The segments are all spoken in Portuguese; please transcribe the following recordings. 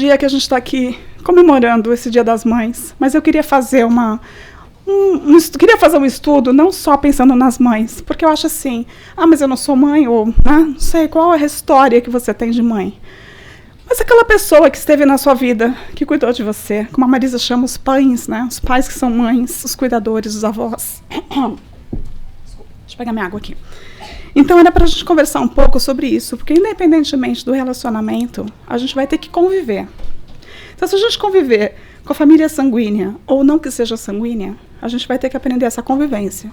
dia que a gente está aqui comemorando esse Dia das Mães, mas eu queria fazer queria fazer um estudo não só pensando nas mães, porque eu acho assim, mas eu não sou mãe, ou não sei qual é a história que você tem de mãe. Mas aquela pessoa que esteve na sua vida, que cuidou de você, como a Marisa chama os pais, né? Os pais que são mães, os cuidadores, os avós. Deixa eu pegar minha água aqui. Então era para a gente conversar um pouco sobre isso, porque independentemente do relacionamento, a gente vai ter que conviver. Então, se a gente conviver com a família sanguínea, ou não que seja sanguínea, a gente vai ter que aprender essa convivência.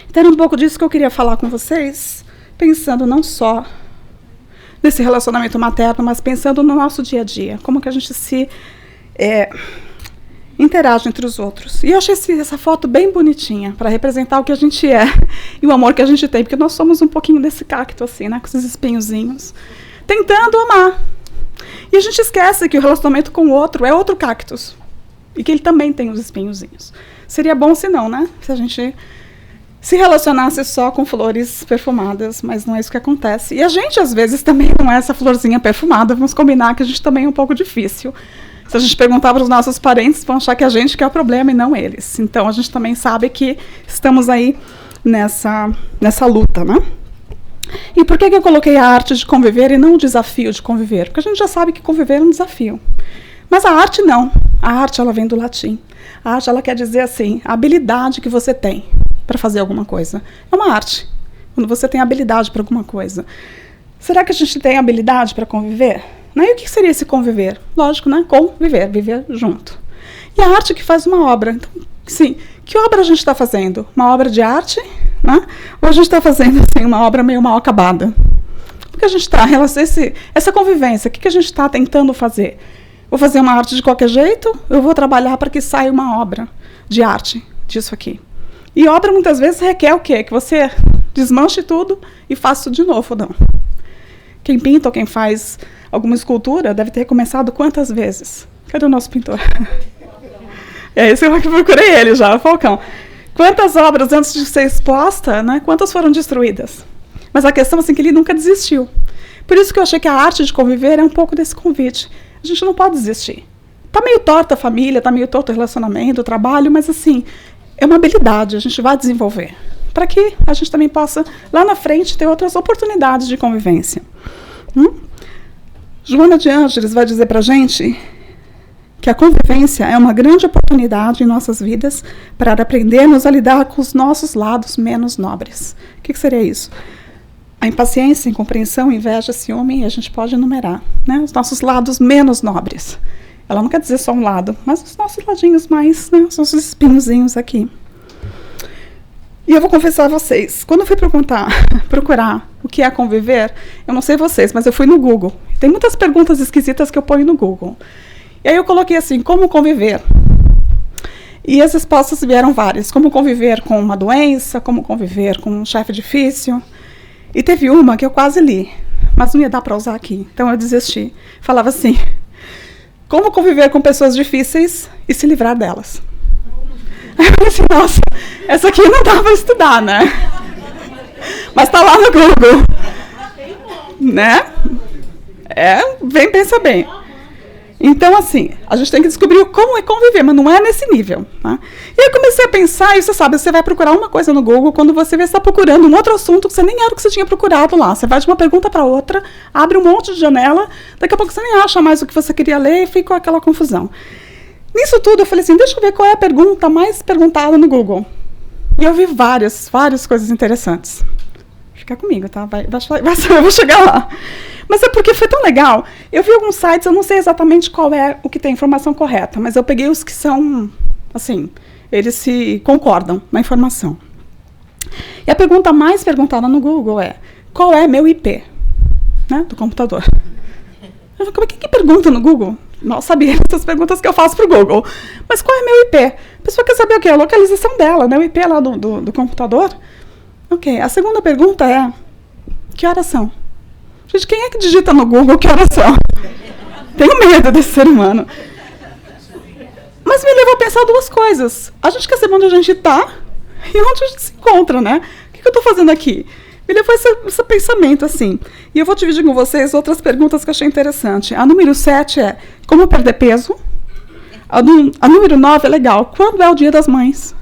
Então, era um pouco disso que eu queria falar com vocês, pensando não só nesse relacionamento materno, mas pensando no nosso dia a dia, como que a gente se interage entre os outros. E eu achei essa foto bem bonitinha, para representar o que a gente é, e o amor que a gente tem, porque nós somos um pouquinho desse cacto, assim, né, com esses espinhozinhos, tentando amar. E a gente esquece que o relacionamento com o outro é outro cactus. E que ele também tem os espinhozinhos. Seria bom se não, né? Se a gente se relacionasse só com flores perfumadas, mas não é isso que acontece. E a gente, às vezes, também não é essa florzinha perfumada. Vamos combinar que a gente também é um pouco difícil. Se a gente perguntar para os nossos parentes, vão achar que a gente que é o problema e não eles. Então, a gente também sabe que estamos aí nessa luta, né? E por que eu coloquei a arte de conviver e não o desafio de conviver? Porque a gente já sabe que conviver é um desafio. Mas a arte não. A arte, ela vem do latim. A arte, ela quer dizer assim, a habilidade que você tem para fazer alguma coisa. É uma arte. Quando você tem habilidade para alguma coisa. Será que a gente tem habilidade para conviver? Né? E o que seria esse conviver? Lógico, né? Conviver, viver junto. E a arte que faz uma obra. Então, sim, que obra a gente está fazendo? Uma obra de arte? Né? Ou a gente está fazendo assim, uma obra meio mal acabada? Porque a gente está, essa convivência, o que a gente está tentando fazer? Vou fazer uma arte de qualquer jeito? Eu vou trabalhar para que saia uma obra de arte disso aqui. E obra muitas vezes requer o quê? Que você desmanche tudo e faça tudo de novo, não? Quem pinta ou quem faz alguma escultura deve ter começado quantas vezes? Cadê o nosso pintor? É isso que eu procurei ele já, o Falcão. Quantas obras antes de ser exposta, né, quantas foram destruídas? Mas a questão é que ele nunca desistiu. Por isso que eu achei que a arte de conviver é um pouco desse convite. A gente não pode desistir. Está meio torta a família, está meio torto o relacionamento, o trabalho, mas assim, é uma habilidade, a gente vai desenvolver. Para que a gente também possa, lá na frente, ter outras oportunidades de convivência. Joana de Ângeles vai dizer para a gente que a convivência é uma grande oportunidade em nossas vidas para aprendermos a lidar com os nossos lados menos nobres. O que seria isso? A impaciência, a incompreensão, a inveja, ciúme, a gente pode enumerar, né? Os nossos lados menos nobres. Ela não quer dizer só um lado, mas os nossos ladinhos mais, né? Os nossos espinhozinhos aqui. E eu vou confessar a vocês, quando eu fui procurar o que é conviver, eu não sei vocês, mas eu fui no Google. Tem muitas perguntas esquisitas que eu ponho no Google. E aí eu coloquei assim, como conviver? E as respostas vieram várias. Como conviver com uma doença, como conviver com um chefe difícil. E teve uma que eu quase li, mas não ia dar para usar aqui, então eu desisti. Falava assim, como conviver com pessoas difíceis e se livrar delas. Aí eu falei assim, nossa, essa aqui não dá para estudar, né? Mas está lá no Google. Né? Pensa bem. Então, assim, a gente tem que descobrir como é conviver, mas não é nesse nível. Tá? E eu comecei a pensar, e você sabe, você vai procurar uma coisa no Google, quando você vê que está procurando um outro assunto que você nem era o que você tinha procurado lá. Você vai de uma pergunta para outra, abre um monte de janela, daqui a pouco você nem acha mais o que você queria ler e fica aquela confusão. Nisso tudo, eu falei assim, deixa eu ver qual é a pergunta mais perguntada no Google. E eu vi várias coisas interessantes. Fica comigo, tá? Eu vou chegar lá. Mas é porque foi tão legal. Eu vi alguns sites, eu não sei exatamente qual é o que tem a informação correta, mas eu peguei os que são, assim, eles se concordam na informação. E a pergunta mais perguntada no Google é, qual é meu IP? Né, do computador. Eu falei, que pergunta no Google? Não sabia essas perguntas que eu faço para o Google. Mas qual é meu IP? A pessoa quer saber o quê? A localização dela, né? O IP lá do computador. Ok, a segunda pergunta é, que horas são? Gente, quem é que digita no Google que horas são? Tenho medo desse ser humano. Mas me levou a pensar duas coisas. A gente quer saber onde a gente está e onde a gente se encontra, né? O que eu estou fazendo aqui? Me levou esse pensamento, assim. E eu vou dividir com vocês outras perguntas que eu achei interessante. A número 7 é como perder peso. A número 9 é legal. Quando é o Dia das Mães?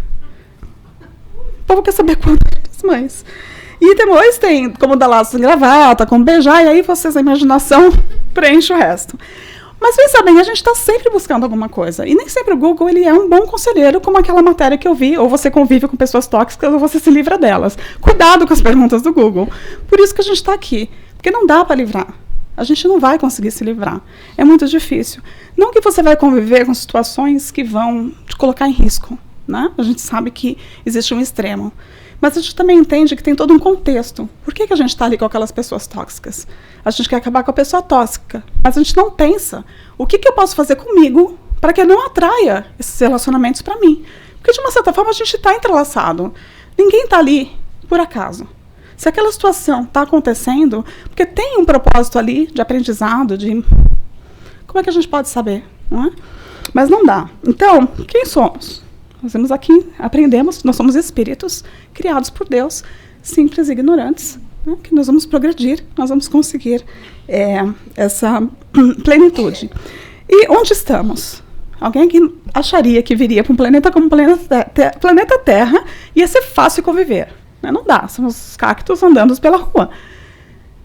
O povo quer saber quando é o Dia das Mães. E depois tem como dar laços de gravata, como beijar, e aí vocês, a imaginação, preenche o resto. Mas pensa bem, a gente está sempre buscando alguma coisa. E nem sempre o Google ele é um bom conselheiro, como aquela matéria que eu vi, ou você convive com pessoas tóxicas, ou você se livra delas. Cuidado com as perguntas do Google. Por isso que a gente está aqui. Porque não dá para livrar. A gente não vai conseguir se livrar. É muito difícil. Não que você vai conviver com situações que vão te colocar em risco, né? A gente sabe que existe um extremo. Mas a gente também entende que tem todo um contexto. Por que a gente está ali com aquelas pessoas tóxicas? A gente quer acabar com a pessoa tóxica, mas a gente não pensa o que eu posso fazer comigo para que eu não atraia esses relacionamentos para mim. Porque, de uma certa forma, a gente está entrelaçado. Ninguém está ali por acaso. Se aquela situação está acontecendo, porque tem um propósito ali de aprendizado, de... Como é que a gente pode saber? Não é? Mas não dá. Então, quem somos? Nós vemos aqui, aprendemos, nós somos espíritos criados por Deus, simples e ignorantes, né, que nós vamos progredir, nós vamos conseguir essa plenitude. E onde estamos? Alguém que acharia que viria para um planeta como o planeta Terra ia ser fácil conviver. Né? Não dá, são os cactos andando pela rua.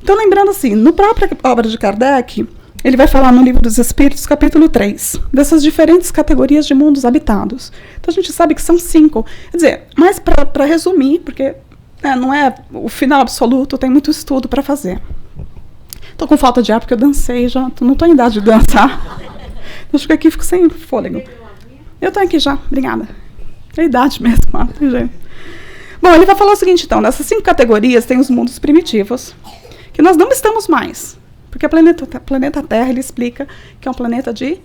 Então, lembrando assim, no própria obra de Kardec, ele vai falar no Livro dos Espíritos, capítulo 3, dessas diferentes categorias de mundos habitados. Então, a gente sabe que são 5. Quer dizer, mas para resumir, porque não é o final absoluto, tem muito estudo para fazer. Estou com falta de ar porque eu dancei já, não estou em idade de dançar. Eu fico aqui, fico sem fôlego. Eu estou aqui já, obrigada. É a idade mesmo, não tem jeito. Bom, ele vai falar o seguinte, então, dessas 5 categorias tem os mundos primitivos, que nós não estamos mais. Porque o planeta Terra, ele explica que é um planeta de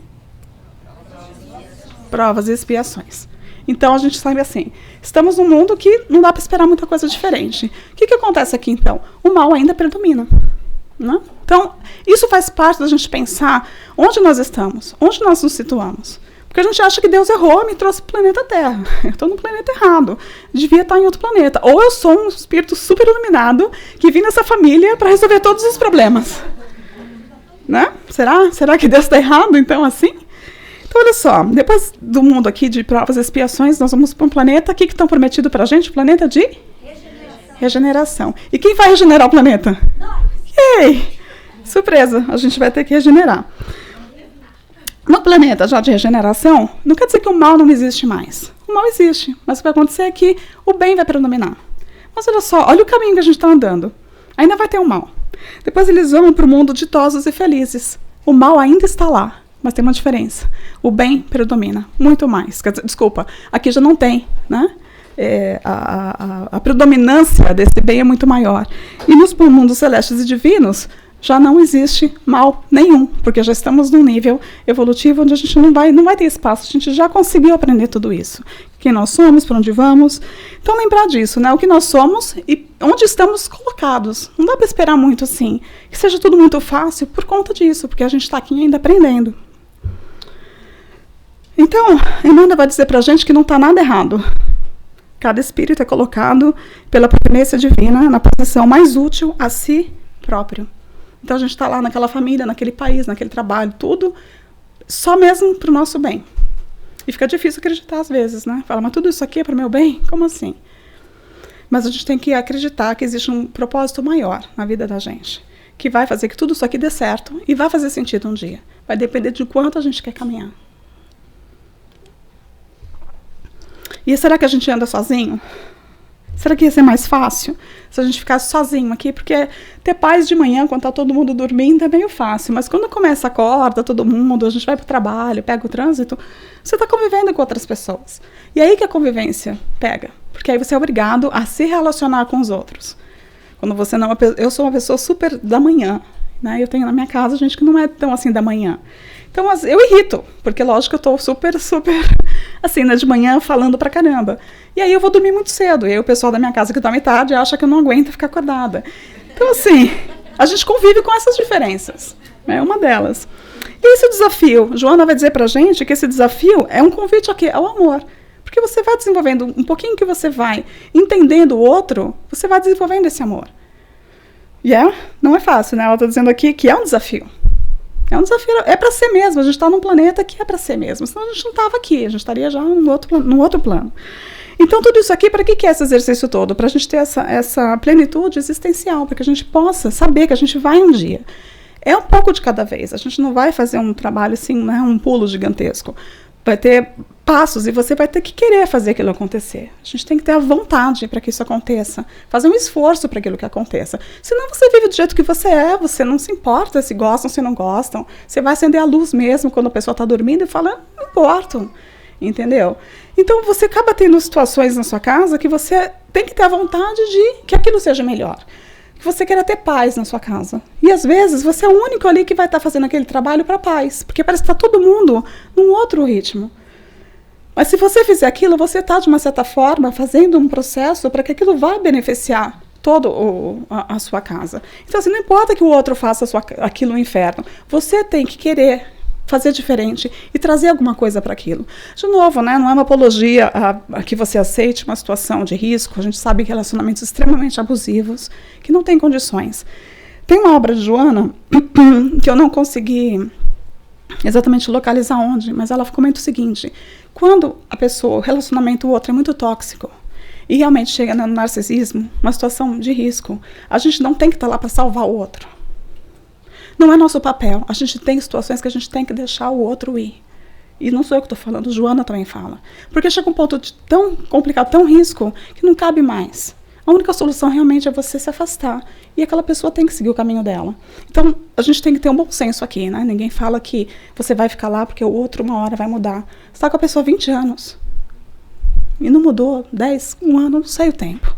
provas e expiações. Então, a gente sabe assim, estamos num mundo que não dá para esperar muita coisa diferente. O que acontece aqui, então? O mal ainda predomina. Né? Então, isso faz parte da gente pensar onde nós estamos, onde nós nos situamos. Porque a gente acha que Deus errou e me trouxe para o planeta Terra. Eu estou no planeta errado. Devia estar em outro planeta. Ou eu sou um espírito super iluminado que vim nessa família para resolver todos os problemas. Né? Será que Deus está errado, então, assim? Então, olha só, depois do mundo aqui de provas e expiações, nós vamos para um planeta aqui que estão prometido para a gente, um planeta de regeneração. E quem vai regenerar o planeta? Ei! Surpresa, a gente vai ter que regenerar. No planeta já de regeneração, não quer dizer que o mal não existe mais. O mal existe, mas o que vai acontecer é que o bem vai predominar. Mas olha só, olha o caminho que a gente está andando. Ainda vai ter o mal. Depois eles vão para o mundo ditosos e felizes. O mal ainda está lá, mas tem uma diferença. O bem predomina, muito mais. Quer dizer, desculpa, aqui já não tem, né? A predominância desse bem é muito maior. E nos mundos celestes e divinos, já não existe mal nenhum, porque já estamos num nível evolutivo onde a gente não vai ter espaço, a gente já conseguiu aprender tudo isso. Quem nós somos, para onde vamos. Então, lembrar disso, né? O que nós somos e onde estamos colocados. Não dá para esperar muito assim, que seja tudo muito fácil por conta disso, porque a gente está aqui ainda aprendendo. Então, Emmanuel vai dizer para a gente que não está nada errado. Cada espírito é colocado pela providência divina na posição mais útil a si próprio. Então, a gente está lá naquela família, naquele país, naquele trabalho, tudo só mesmo para o nosso bem. E fica difícil acreditar às vezes, né? Fala, mas tudo isso aqui é para o meu bem? Como assim? Mas a gente tem que acreditar que existe um propósito maior na vida da gente, que vai fazer que tudo isso aqui dê certo e vai fazer sentido um dia. Vai depender de quanto a gente quer caminhar. E será que a gente anda sozinho? Será que ia ser mais fácil se a gente ficasse sozinho aqui? Porque ter paz de manhã, quando está todo mundo dormindo, é meio fácil. Mas quando começa, acorda todo mundo, a gente vai para o trabalho, pega o trânsito, você está convivendo com outras pessoas. E aí que a convivência pega. Porque aí você é obrigado a se relacionar com os outros. Quando você não... Eu sou uma pessoa super da manhã. Né? Eu tenho na minha casa gente que não é tão assim da manhã. Então, eu irrito, porque, lógico, eu estou super, assim, né, de manhã falando pra caramba. E aí eu vou dormir muito cedo. E aí o pessoal da minha casa que dorme tarde acha que eu não aguento ficar acordada. Então, assim, a gente convive com essas diferenças. É uma delas. E esse desafio, Joana vai dizer pra gente que esse desafio é um convite ao amor. Porque você vai desenvolvendo, um pouquinho que você vai entendendo o outro, você vai desenvolvendo esse amor. Não é fácil, né? Ela está dizendo aqui que é um desafio. É um desafio, é para ser mesmo. A gente está num planeta que é para ser mesmo. Senão a gente não estava aqui, a gente estaria já num outro plano. Então, tudo isso aqui, para que é esse exercício todo? Para a gente ter essa plenitude existencial, para que a gente possa saber que a gente vai um dia. É um pouco de cada vez. A gente não vai fazer um trabalho assim, né, um pulo gigantesco. Vai ter passos e você vai ter que querer fazer aquilo acontecer. A gente tem que ter a vontade para que isso aconteça. Fazer um esforço para aquilo que aconteça. Senão você vive do jeito que você é, você não se importa se gostam, se não gostam. Você vai acender a luz mesmo quando a pessoa está dormindo e fala, não importa. Entendeu? Então você acaba tendo situações na sua casa que você tem que ter a vontade de que aquilo seja melhor. Que você queira ter paz na sua casa. E às vezes você é o único ali que vai estar fazendo aquele trabalho para paz. Porque parece que está todo mundo num outro ritmo. Mas se você fizer aquilo, você está, de uma certa forma, fazendo um processo para que aquilo vá beneficiar toda a sua casa. Então, assim, não importa que o outro faça aquilo no inferno. Você tem que querer fazer diferente e trazer alguma coisa para aquilo. De novo, né, não é uma apologia a que você aceite uma situação de risco. A gente sabe que relacionamentos extremamente abusivos, que não têm condições. Tem uma obra de Joana que eu não consegui exatamente localizar onde, mas ela comenta o seguinte: quando o relacionamento do outro é muito tóxico e realmente chega no narcisismo, uma situação de risco, a gente não tem que estar lá para salvar o outro. Não é nosso papel. A gente tem situações que a gente tem que deixar o outro ir. E não sou eu que estou falando, Joana também fala. Porque chega um ponto tão complicado, tão risco, que não cabe mais. A única solução realmente é você se afastar. E aquela pessoa tem que seguir o caminho dela. Então, a gente tem que ter um bom senso aqui, né? Ninguém fala que você vai ficar lá porque o outro uma hora vai mudar. Você está com a pessoa há 20 anos. E não mudou 10, um ano, não sei o tempo.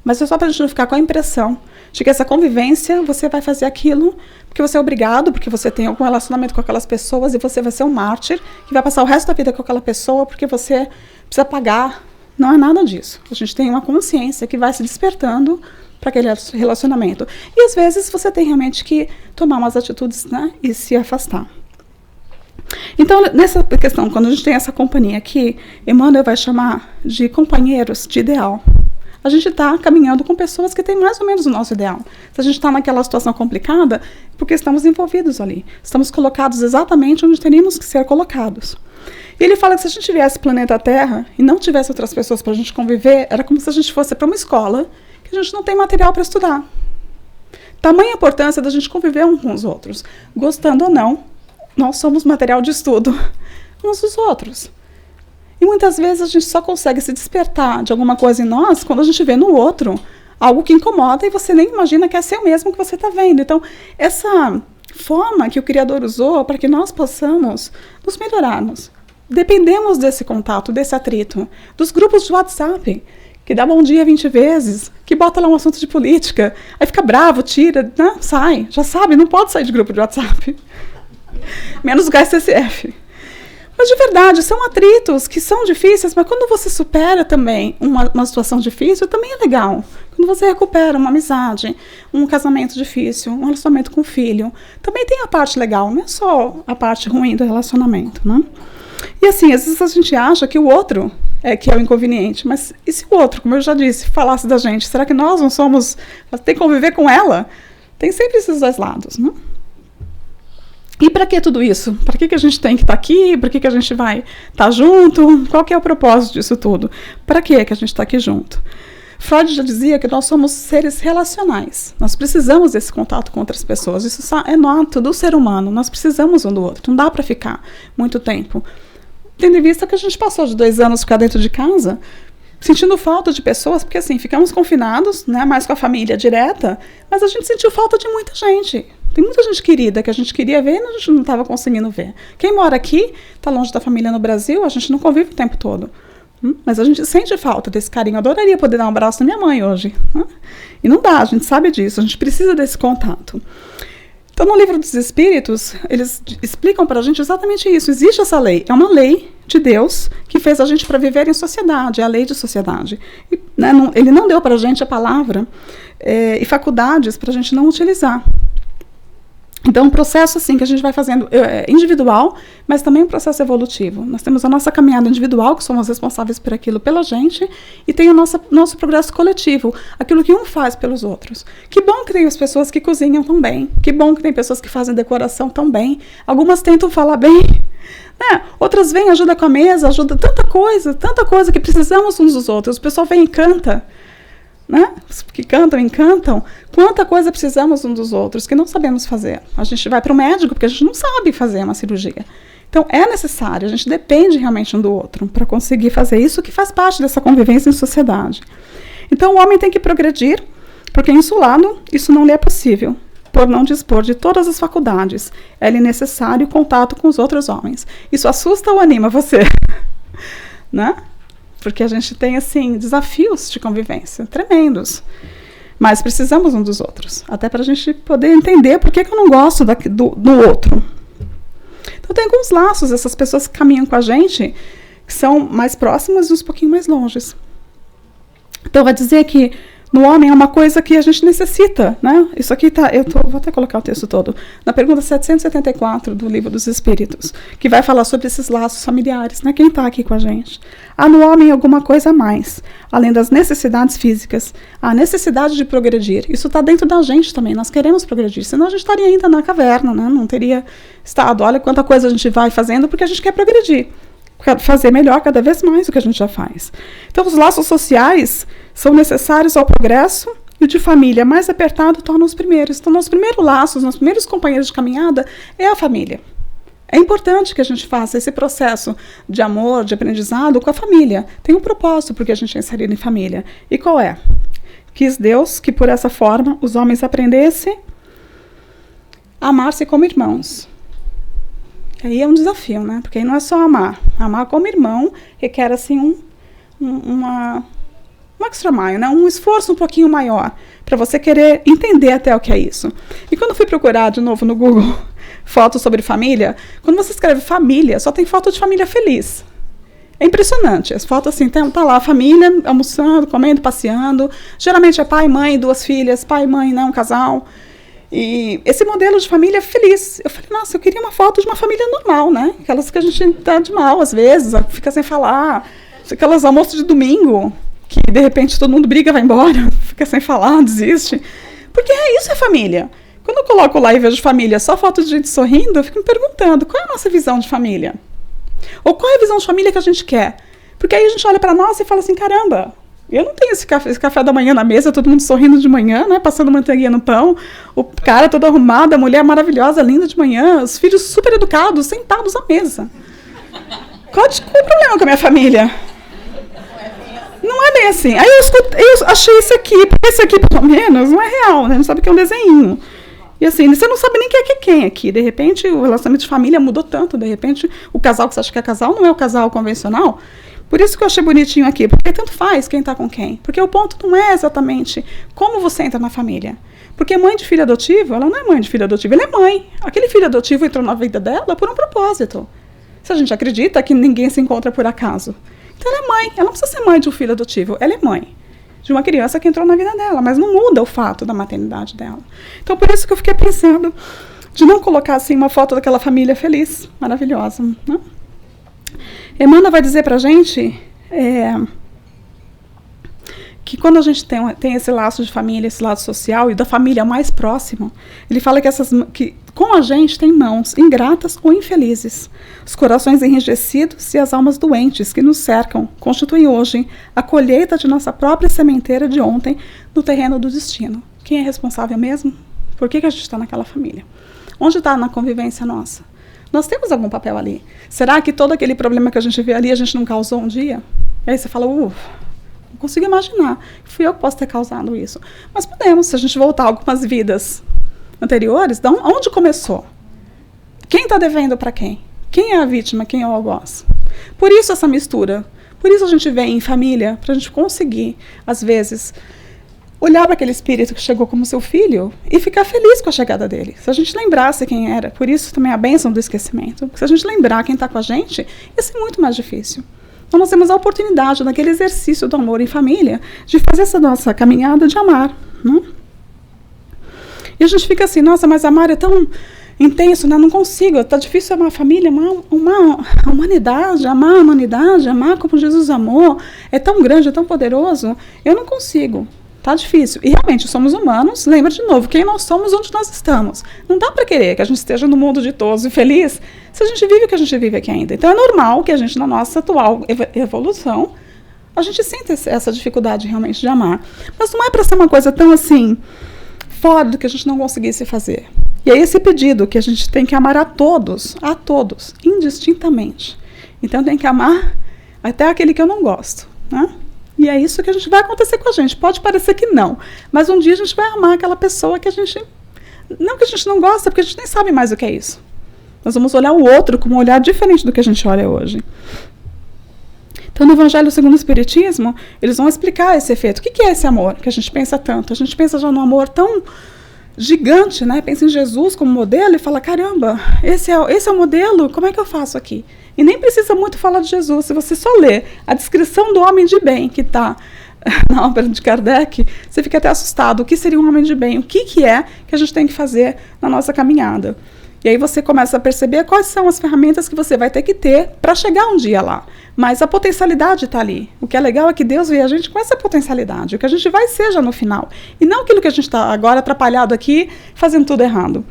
Mas é só para a gente não ficar com a impressão de que essa convivência, você vai fazer aquilo porque você é obrigado, porque você tem algum relacionamento com aquelas pessoas e você vai ser um mártir que vai passar o resto da vida com aquela pessoa porque você precisa pagar. Não é nada disso. A gente tem uma consciência que vai se despertando para aquele relacionamento. E às vezes você tem realmente que tomar umas atitudes, né, e se afastar. Então, nessa questão, quando a gente tem essa companhia aqui, Emmanuel vai chamar de companheiros de ideal. A gente está caminhando com pessoas que têm mais ou menos o nosso ideal. Se a gente está naquela situação complicada, é porque estamos envolvidos ali. Estamos colocados exatamente onde teríamos que ser colocados. E ele fala que se a gente viesse ao planeta Terra e não tivesse outras pessoas para a gente conviver, era como se a gente fosse para uma escola que a gente não tem material para estudar. Tamanha importância da gente conviver uns com os outros. Gostando ou não, nós somos material de estudo uns dos outros. E muitas vezes a gente só consegue se despertar de alguma coisa em nós quando a gente vê no outro algo que incomoda e você nem imagina que é seu mesmo que você está vendo. Então, essa forma que o Criador usou para que nós possamos nos melhorarmos. Dependemos desse contato, desse atrito, dos grupos de WhatsApp, que dá bom dia 20 vezes, que bota lá um assunto de política, aí fica bravo, tira, né, sai. Já sabe, não pode sair de grupo de WhatsApp. Menos o HSSF. Mas de verdade, são atritos que são difíceis, mas quando você supera também uma situação difícil, também é legal. Quando você recupera uma amizade, um casamento difícil, um relacionamento com o filho, também tem a parte legal, não é só a parte ruim do relacionamento, né? E assim, às vezes a gente acha que o outro é que é o inconveniente, mas e se o outro, como eu já disse, falasse da gente, será que nós não somos, tem que conviver com ela? Tem sempre esses dois lados, né? E para que tudo isso? Para que a gente tem que estar aqui? Para que a gente vai estar junto? Qual que é o propósito disso tudo? Para que a gente está aqui junto? Freud já dizia que nós somos seres relacionais. Nós precisamos desse contato com outras pessoas. Isso é nato do ser humano. Nós precisamos um do outro. Não dá para ficar muito tempo. Tendo em vista que a gente passou de 2 anos ficar dentro de casa, sentindo falta de pessoas, porque assim, ficamos confinados, né, mais com a família direta, mas a gente sentiu falta de muita gente. Tem muita gente querida que a gente queria ver e a gente não estava conseguindo ver. Quem mora aqui, está longe da família no Brasil, a gente não convive o tempo todo. Mas a gente sente falta desse carinho. Eu adoraria poder dar um abraço na minha mãe hoje. E não dá, a gente sabe disso, a gente precisa desse contato. Então, no Livro dos Espíritos, eles explicam para a gente exatamente isso. Existe essa lei, é uma lei de Deus que fez a gente para viver em sociedade, é a lei de sociedade. E, né, ele não deu para a gente a palavra e faculdades para a gente não utilizar. Então, um processo assim que a gente vai fazendo individual, mas também um processo evolutivo. Nós temos a nossa caminhada individual, que somos responsáveis por aquilo pela gente, e tem o nosso progresso coletivo, aquilo que um faz pelos outros. Que bom que tem as pessoas que cozinham tão bem, que bom que tem pessoas que fazem decoração tão bem, algumas tentam falar bem, né? Outras vêm, ajudam com a mesa, ajudam tanta coisa que precisamos uns dos outros. O pessoal vem e canta, né? Que cantam, encantam, quanta coisa precisamos uns dos outros, que não sabemos fazer. A gente vai para o médico porque a gente não sabe fazer uma cirurgia. Então, é necessário, a gente depende realmente um do outro para conseguir fazer isso, que faz parte dessa convivência em sociedade. Então, o homem tem que progredir, porque insulado, isso não lhe é possível, por não dispor de todas as faculdades. É-lhe necessário contato com os outros homens. Isso assusta ou anima você? Né? Porque a gente tem, assim, desafios de convivência tremendos. Mas precisamos um dos outros. Até para a gente poder entender por que eu não gosto do outro. Então, tem alguns laços, essas pessoas que caminham com a gente, que são mais próximas e uns pouquinho mais longes. Então, vai dizer que no homem é uma coisa que a gente necessita, né? Isso aqui tá, vou até colocar o texto todo, na pergunta 774 do Livro dos Espíritos, que vai falar sobre esses laços familiares, né? Quem está aqui com a gente? Há no homem alguma coisa a mais, além das necessidades físicas, a necessidade de progredir. Isso está dentro da gente também, nós queremos progredir, senão a gente estaria ainda na caverna, né? Não teria estado. Olha quanta coisa a gente vai fazendo porque a gente quer progredir. Fazer melhor cada vez mais do que a gente já faz. Então, os laços sociais são necessários ao progresso e o de família mais apertado torna os primeiros. Então, nosso primeiro laço, os nossos primeiros companheiros de caminhada é a família. É importante que a gente faça esse processo de amor, de aprendizado com a família. Tem um propósito porque a gente é inserido em família. E qual é? Quis Deus que, por essa forma, os homens aprendessem a amar-se como irmãos. Aí é um desafio, né? Porque aí não é só amar. Amar como irmão requer, assim, um extra mile, né? Um esforço um pouquinho maior para você querer entender até o que é isso. E quando eu fui procurar de novo no Google fotos sobre família, quando você escreve família, só tem foto de família feliz. É impressionante. As fotos, assim, tá lá a família almoçando, comendo, passeando. Geralmente é pai, mãe, 2 filhas, pai, mãe, né? Um casal. E esse modelo de família feliz. Eu falei, nossa, eu queria uma foto de uma família normal, né? Aquelas que a gente dá de mal, às vezes, fica sem falar. Aquelas almoços de domingo, que de repente todo mundo briga, vai embora, fica sem falar, desiste. Porque isso é família. Quando eu coloco lá e vejo família, só foto de gente sorrindo, eu fico me perguntando, qual é a nossa visão de família? Ou qual é a visão de família que a gente quer? Porque aí a gente olha para nós e fala assim, caramba, eu não tenho esse café da manhã na mesa, todo mundo sorrindo de manhã, né, passando manteiguinha no pão, o cara todo arrumado, a mulher maravilhosa, linda de manhã, os filhos super educados, sentados à mesa. Qual o problema com a minha família? Não é bem assim. Aí eu achei esse aqui pelo menos não é real, né? Não sabe que é um desenho. E assim, você não sabe nem quem é quem aqui. De repente, o relacionamento de família mudou tanto. De repente, o casal que você acha que é casal não é o casal convencional. Por isso que eu achei bonitinho aqui. Porque tanto faz quem está com quem. Porque o ponto não é exatamente como você entra na família. Porque mãe de filho adotivo, ela não é mãe de filho adotivo, ela é mãe. Aquele filho adotivo entrou na vida dela por um propósito. Se a gente acredita que ninguém se encontra por acaso. Então ela é mãe. Ela não precisa ser mãe de um filho adotivo. Ela é mãe de uma criança que entrou na vida dela, mas não muda o fato da maternidade dela. Então, por isso que eu fiquei pensando de não colocar assim uma foto daquela família feliz, maravilhosa. Né? Emmanuel vai dizer pra gente que quando a gente tem esse laço de família, esse laço social e da família mais próxima, ele fala que com a gente tem mãos ingratas ou infelizes. Os corações enrijecidos e as almas doentes que nos cercam constituem hoje a colheita de nossa própria sementeira de ontem no terreno do destino. Quem é responsável mesmo? Por que a gente está naquela família? Onde está na convivência nossa? Nós temos algum papel ali. Será que todo aquele problema que a gente vê ali a gente não causou um dia? E aí você fala, não consigo imaginar. Fui eu que posso ter causado isso. Mas podemos, se a gente voltar algumas vidas anteriores, onde começou? Quem está devendo para quem? Quem é a vítima? Quem é o algoz? Por isso essa mistura. Por isso a gente vem em família, para a gente conseguir, às vezes, olhar para aquele espírito que chegou como seu filho e ficar feliz com a chegada dele. Se a gente lembrasse quem era, por isso também a bênção do esquecimento. Se a gente lembrar quem está com a gente, ia ser muito mais difícil. Então nós temos a oportunidade, naquele exercício do amor em família, de fazer essa nossa caminhada de amar. Né? E a gente fica assim, nossa, mas amar é tão intenso, né? Não consigo, tá difícil amar a família, amar a humanidade, amar como Jesus amou, é tão grande, é tão poderoso, eu não consigo. Tá difícil. E realmente somos humanos, lembra de novo, quem nós somos, onde nós estamos. Não dá para querer que a gente esteja no mundo ditoso e feliz se a gente vive o que a gente vive aqui ainda. Então é normal que a gente, na nossa atual evolução, a gente sinta essa dificuldade realmente de amar. Mas não é para ser uma coisa tão assim, fora do que a gente não conseguisse fazer. E é esse pedido que a gente tem que amar a todos, indistintamente. Então tem que amar até aquele que eu não gosto, né? E é isso que a gente vai acontecer com a gente. Pode parecer que não, mas um dia a gente vai amar aquela pessoa que a gente... Não que a gente não gosta, porque a gente nem sabe mais o que é isso. Nós vamos olhar o outro com um olhar diferente do que a gente olha hoje. Então, no Evangelho segundo o Espiritismo, eles vão explicar esse efeito. O que é esse amor que a gente pensa tanto? A gente pensa já num amor tão gigante, né? Pensa em Jesus como modelo e fala, caramba, esse é o modelo, como é que eu faço aqui? E nem precisa muito falar de Jesus. Se você só ler a descrição do homem de bem que está na obra de Kardec, você fica até assustado. O que seria um homem de bem? O que é que a gente tem que fazer na nossa caminhada? E aí você começa a perceber quais são as ferramentas que você vai ter que ter para chegar um dia lá. Mas a potencialidade está ali. O que é legal é que Deus vê a gente com essa potencialidade. O que a gente vai ser já no final. E não aquilo que a gente está agora atrapalhado aqui, fazendo tudo errado.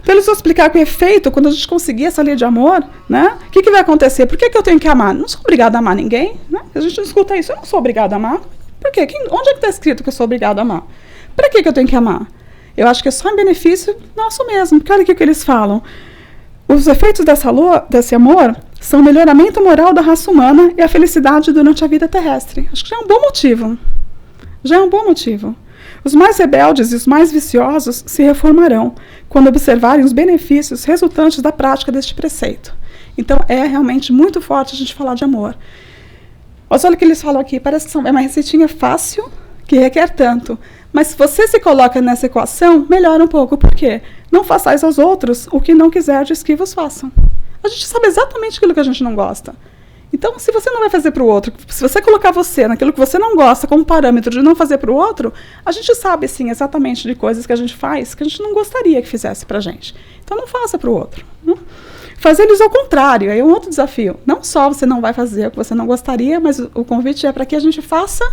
Então, eles vão explicar que o efeito, quando a gente conseguir essa lei de amor, né? O que vai acontecer? Por que eu tenho que amar? Não sou obrigada a amar ninguém, né? A gente não escuta isso, eu não sou obrigada a amar. Por quê? Onde é que está escrito que eu sou obrigada a amar? Para que eu tenho que amar? Eu acho que é só em benefício nosso mesmo. Porque olha o que eles falam. Os efeitos desse amor são o melhoramento moral da raça humana e a felicidade durante a vida terrestre. Acho que já é um bom motivo. Já é um bom motivo. Os mais rebeldes e os mais viciosos se reformarão quando observarem os benefícios resultantes da prática deste preceito. Então, é realmente muito forte a gente falar de amor. Mas olha o que eles falam aqui, parece que é uma receitinha fácil, que requer tanto. Mas se você se coloca nessa equação, melhora um pouco. Por quê? Não façais aos outros o que não quiserdes que vos façam. A gente sabe exatamente aquilo que a gente não gosta. Então, se você não vai fazer para o outro, se você colocar você naquilo que você não gosta como parâmetro de não fazer para o outro, a gente sabe, sim, exatamente de coisas que a gente faz que a gente não gostaria que fizesse para a gente. Então, não faça para o outro. Né? Fazer-lhes ao contrário, aí é um outro desafio. Não só você não vai fazer o que você não gostaria, mas o convite é para que a gente faça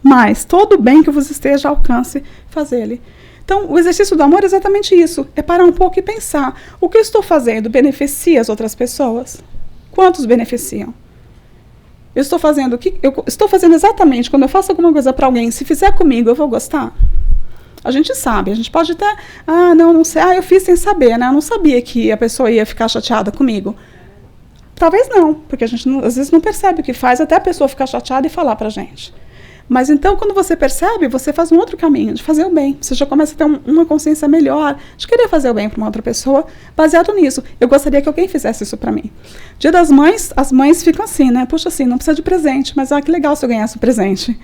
mais. Todo o bem que vos esteja ao alcance, fazê-lo. Então, o exercício do amor é exatamente isso. É parar um pouco e pensar. O que eu estou fazendo beneficia as outras pessoas? Quantos beneficiam? Eu estou fazendo o que eu estou fazendo exatamente quando eu faço alguma coisa para alguém, se fizer comigo, eu vou gostar? A gente sabe, a gente pode até, não sei, eu fiz sem saber, né? Eu não sabia que a pessoa ia ficar chateada comigo. Talvez não, porque a gente às vezes não percebe o que faz até a pessoa ficar chateada e falar pra gente. Mas então, quando você percebe, você faz um outro caminho, de fazer o bem. Você já começa a ter uma consciência melhor, de querer fazer o bem para uma outra pessoa, baseado nisso. Eu gostaria que alguém fizesse isso para mim. Dia das Mães, as mães ficam assim, né? Puxa, assim, não precisa de presente, mas que legal se eu ganhasse o presente.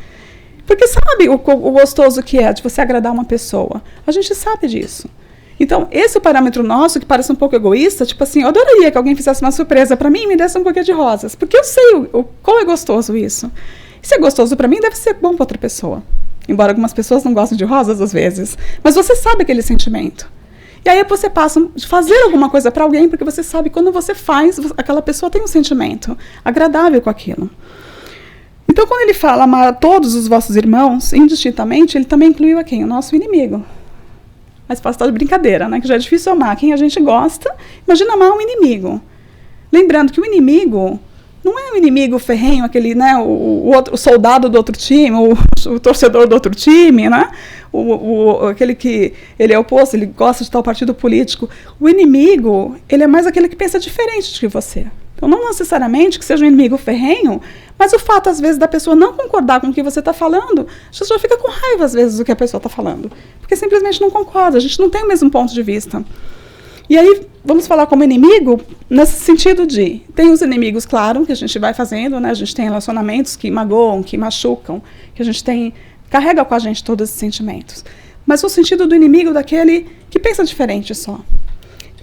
Porque sabe o gostoso que é de você agradar uma pessoa? A gente sabe disso. Então, esse é o parâmetro nosso, que parece um pouco egoísta, tipo assim, eu adoraria que alguém fizesse uma surpresa para mim e me desse um buquê de rosas, porque eu sei o quão é gostoso isso. Se é gostoso para mim, deve ser bom para outra pessoa. Embora algumas pessoas não gostem de rosas às vezes. Mas você sabe aquele sentimento. E aí você passa a fazer alguma coisa para alguém, porque você sabe que quando você faz, aquela pessoa tem um sentimento agradável com aquilo. Então, quando ele fala amar a todos os vossos irmãos, indistintamente, ele também incluiu a quem? O nosso inimigo. Mas posso estar de brincadeira, né? Que já é difícil amar quem a gente gosta. Imagina amar um inimigo. Lembrando que o inimigo não é o inimigo ferrenho, aquele, né, o soldado do outro time, o torcedor do outro time, né? Aquele que ele é oposto, ele gosta de tal partido político. O inimigo, ele é mais aquele que pensa diferente de você. Então, não necessariamente que seja um inimigo ferrenho, mas o fato, às vezes, da pessoa não concordar com o que você está falando, a gente já fica com raiva, às vezes, do que a pessoa está falando. Porque simplesmente não concorda, a gente não tem o mesmo ponto de vista. E aí, vamos falar como inimigo, nesse sentido de, tem os inimigos, claro, que a gente vai fazendo, né? A gente tem relacionamentos que magoam, que machucam, que a gente carrega com a gente todos esses sentimentos. Mas o sentido do inimigo daquele que pensa diferente só.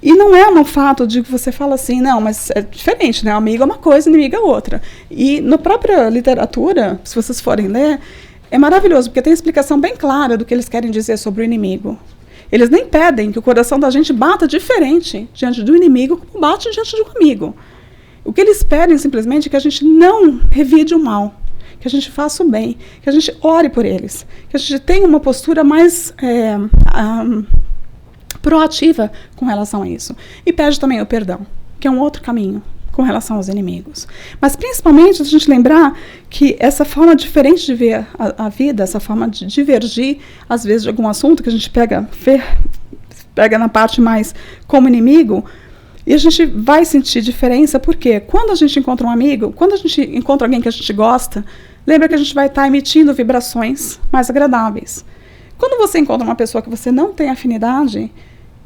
E não é um fato de que você fala assim, não, mas é diferente, né? Amigo é uma coisa, inimigo é outra. E na própria literatura, se vocês forem ler, é maravilhoso, porque tem explicação bem clara do que eles querem dizer sobre o inimigo. Eles nem pedem que o coração da gente bata diferente diante do inimigo como bate diante de um amigo. O que eles pedem simplesmente é que a gente não revide o mal, que a gente faça o bem, que a gente ore por eles, que a gente tenha uma postura mais proativa com relação a isso. E pede também o perdão, que é um outro caminho com relação aos inimigos. Mas principalmente a gente lembrar que essa forma diferente de ver a vida, essa forma de divergir, às vezes, de algum assunto que a gente pega na parte mais como inimigo, e a gente vai sentir diferença, porque quando a gente encontra um amigo, quando a gente encontra alguém que a gente gosta, lembra que a gente vai estar emitindo vibrações mais agradáveis. Quando você encontra uma pessoa que você não tem afinidade,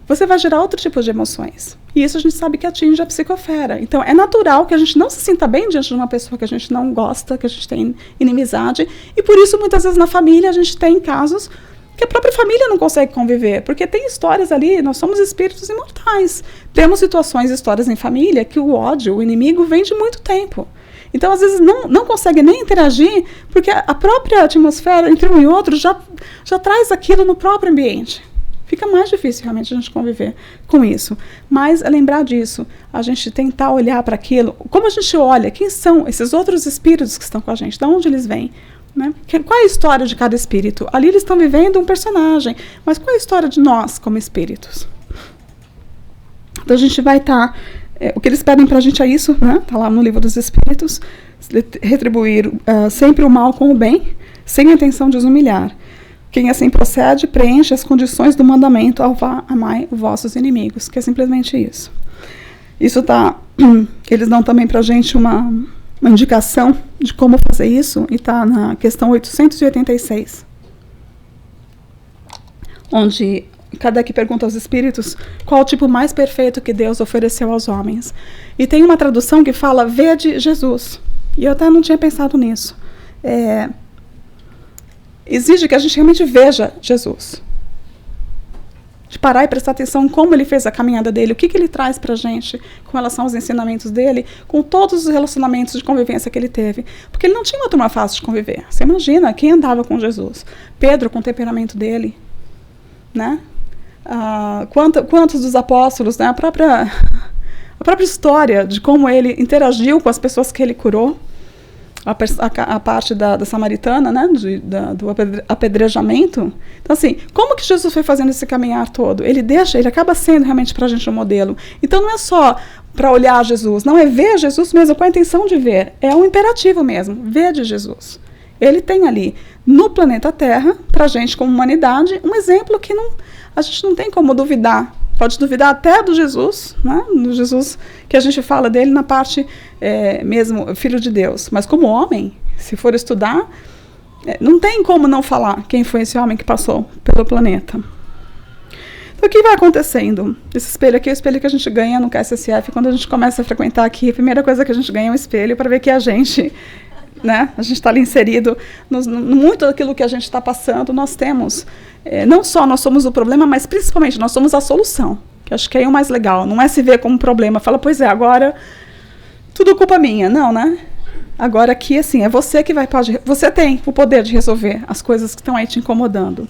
você vai gerar outro tipo de emoções. E isso a gente sabe que atinge a psicosfera. Então, é natural que a gente não se sinta bem diante de uma pessoa que a gente não gosta, que a gente tem inimizade. E por isso, muitas vezes, na família, a gente tem casos que a própria família não consegue conviver. Porque tem histórias ali, nós somos espíritos imortais. Temos situações, histórias em família, que o ódio, o inimigo, vem de muito tempo. Então, às vezes, não consegue nem interagir, porque a própria atmosfera, entre um e outro, já traz aquilo no próprio ambiente. Fica mais difícil realmente a gente conviver com isso. Mas é lembrar disso, a gente tentar olhar para aquilo, como a gente olha, quem são esses outros espíritos que estão com a gente, de onde eles vêm, né? Qual é a história de cada espírito? Ali eles estão vivendo um personagem, mas qual é a história de nós como espíritos? Então a gente vai estar, o que eles pedem para a gente é isso, né? Está lá no Livro dos Espíritos, retribuir sempre o mal com o bem, sem a intenção de os humilhar. Quem assim procede, preenche as condições do mandamento ao amai os vossos inimigos, que é simplesmente isso. Isso tá, eles dão também para a gente uma indicação de como fazer isso, e está na questão 886, onde Kardec pergunta aos espíritos qual o tipo mais perfeito que Deus ofereceu aos homens. E tem uma tradução que fala, vede Jesus. E eu até não tinha pensado nisso. Exige que a gente realmente veja Jesus. De parar e prestar atenção em como ele fez a caminhada dele, o que ele traz para a gente com relação aos ensinamentos dele, com todos os relacionamentos de convivência que ele teve. Porque ele não tinha uma turma fácil de conviver. Você imagina quem andava com Jesus? Pedro, com o temperamento dele, né? Quantos dos apóstolos, né? A própria história de como ele interagiu com as pessoas que ele curou. A parte da samaritana, né, do apedrejamento. Então, assim, como que Jesus foi fazendo esse caminhar todo? Ele acaba sendo realmente para a gente um modelo. Então, não é só para olhar Jesus, não é ver Jesus mesmo com a intenção de ver. É um imperativo mesmo, ver de Jesus. Ele tem ali, no planeta Terra, para a gente como humanidade, um exemplo que a gente não tem como duvidar. Pode duvidar até do Jesus, né? Do Jesus que a gente fala dele na parte mesmo, Filho de Deus. Mas como homem, se for estudar, não tem como não falar quem foi esse homem que passou pelo planeta. Então, o que vai acontecendo? Esse espelho aqui é o espelho que a gente ganha no KSSF. Quando a gente começa a frequentar aqui, a primeira coisa que a gente ganha é um espelho para ver que a gente está ali inserido muito daquilo que a gente está passando. Nós temos, não só nós somos o problema, mas principalmente nós somos a solução, que acho que é o mais legal. Não é se ver como um problema, fala, pois é, agora tudo culpa minha. Não, né? Agora aqui, assim, é você que você tem o poder de resolver as coisas que estão aí te incomodando.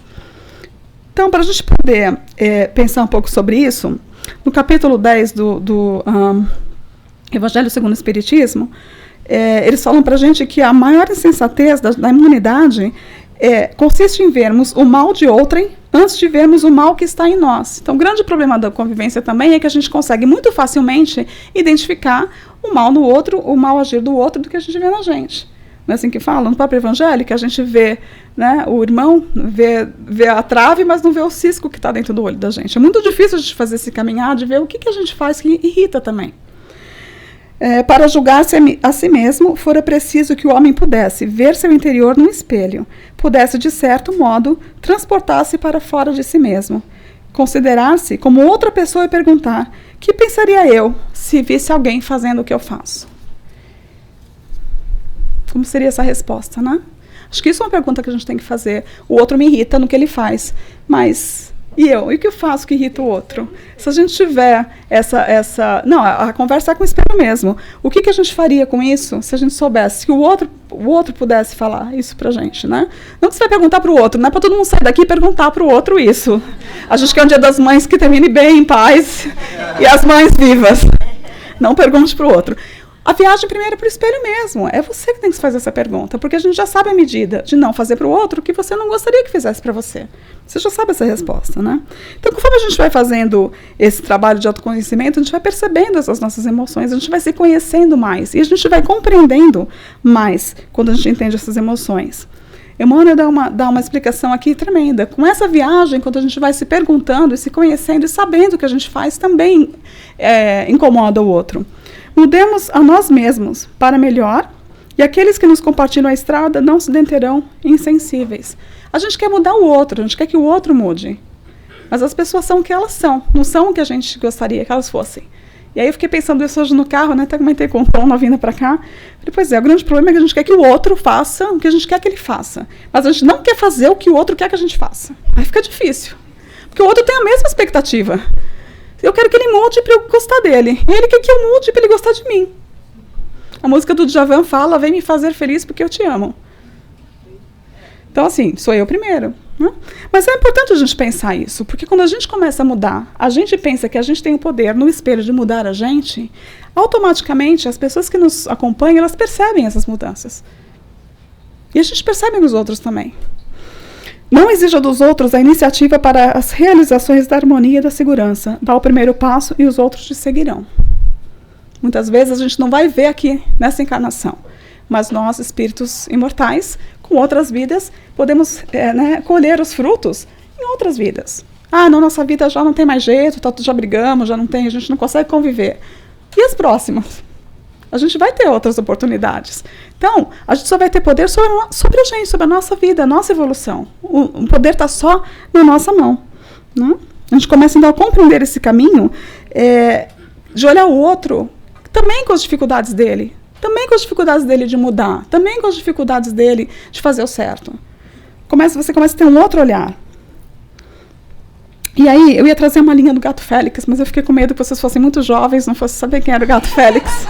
Então, para a gente poder pensar um pouco sobre isso, no capítulo 10 do Evangelho segundo o Espiritismo, eles falam para a gente que a maior insensatez da imunidade consiste em vermos o mal de outrem antes de vermos o mal que está em nós. Então, o grande problema da convivência também é que a gente consegue muito facilmente identificar o mal no outro, o mal agir do outro, do que a gente vê na gente. Não é assim que fala? No próprio Evangelho, que a gente vê, né, o irmão, vê a trave, mas não vê o cisco que está dentro do olho da gente. É muito difícil a gente fazer esse caminhar, de ver o que a gente faz que irrita também. Para julgar-se a si mesmo, fora preciso que o homem pudesse ver seu interior num espelho, pudesse, de certo modo, transportar-se para fora de si mesmo, considerar-se como outra pessoa e perguntar: que pensaria eu se visse alguém fazendo o que eu faço? Como seria essa resposta, né? Acho que isso é uma pergunta que a gente tem que fazer. O outro me irrita no que ele faz, mas E o que eu faço que irrita o outro? Se a gente tiver não, a conversa é com o espelho mesmo. O que a gente faria com isso se a gente soubesse que o outro pudesse falar isso pra gente, né? Não que você vai perguntar pro outro, não é pra todo mundo sair daqui e perguntar pro outro isso. A gente quer um Dia das Mães que termine bem, em paz, e as mães vivas. Não pergunte pro outro. A viagem primeiro é para o espelho mesmo. É você que tem que fazer essa pergunta, porque a gente já sabe a medida de não fazer para o outro o que você não gostaria que fizesse para você. Você já sabe essa resposta, né? Então, conforme a gente vai fazendo esse trabalho de autoconhecimento, a gente vai percebendo essas nossas emoções, a gente vai se conhecendo mais e a gente vai compreendendo mais quando a gente entende essas emoções. Emmanuel dá uma explicação aqui tremenda. Com essa viagem, quando a gente vai se perguntando e se conhecendo e sabendo o que a gente faz, também incomoda o outro. Mudemos a nós mesmos para melhor, e aqueles que nos compartilham a estrada não se deterão insensíveis. A gente quer mudar o outro, a gente quer que o outro mude. Mas as pessoas são o que elas são, não são o que a gente gostaria que elas fossem. E aí eu fiquei pensando isso hoje no carro, né? Até comentei com o Tom na vinda para cá. Falei, pois é, o grande problema é que a gente quer que o outro faça o que a gente quer que ele faça. Mas a gente não quer fazer o que o outro quer que a gente faça. Aí fica difícil. Porque o outro tem a mesma expectativa. Eu quero que ele mude para eu gostar dele. E ele quer que eu mude para ele gostar de mim. A música do Djavan fala, vem me fazer feliz porque eu te amo. Então, assim, sou eu primeiro. Né? Mas é importante a gente pensar isso, porque quando a gente começa a mudar, a gente pensa que a gente tem o poder no espelho de mudar a gente, automaticamente as pessoas que nos acompanham, elas percebem essas mudanças. E a gente percebe nos outros também. Não exija dos outros a iniciativa para as realizações da harmonia e da segurança. Dá o primeiro passo e os outros te seguirão. Muitas vezes a gente não vai ver aqui nessa encarnação, mas nós, espíritos imortais, com outras vidas, podemos colher os frutos em outras vidas. Ah, na nossa vida já não tem mais jeito, já brigamos, já não tem, a gente não consegue conviver. E as próximas? A gente vai ter outras oportunidades. Então, a gente só vai ter poder sobre a gente, sobre a nossa vida, a nossa evolução. O poder está só na nossa mão. Né? A gente começa então a compreender esse caminho de olhar o outro também com as dificuldades dele. Também com as dificuldades dele de mudar. Também com as dificuldades dele de fazer o certo. Você começa a ter um outro olhar. E aí, eu ia trazer uma linha do Gato Félix, mas eu fiquei com medo que vocês fossem muito jovens, não fossem saber quem era o Gato Félix.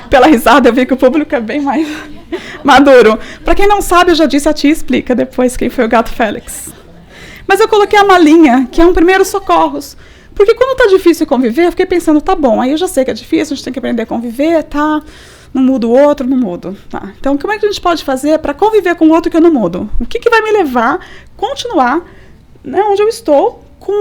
Pela risada, eu vi que o público é bem mais maduro. Para quem não sabe, eu já disse, a tia explica depois quem foi o Gato Félix. Mas eu coloquei uma linha, que é um primeiro socorros. Porque quando tá difícil conviver, eu fiquei pensando, tá bom, aí eu já sei que é difícil, a gente tem que aprender a conviver, tá? Não mudo o outro, não mudo. Tá. Então, como é que a gente pode fazer para conviver com o outro que eu não mudo? O que vai me levar a continuar, né, onde eu estou, com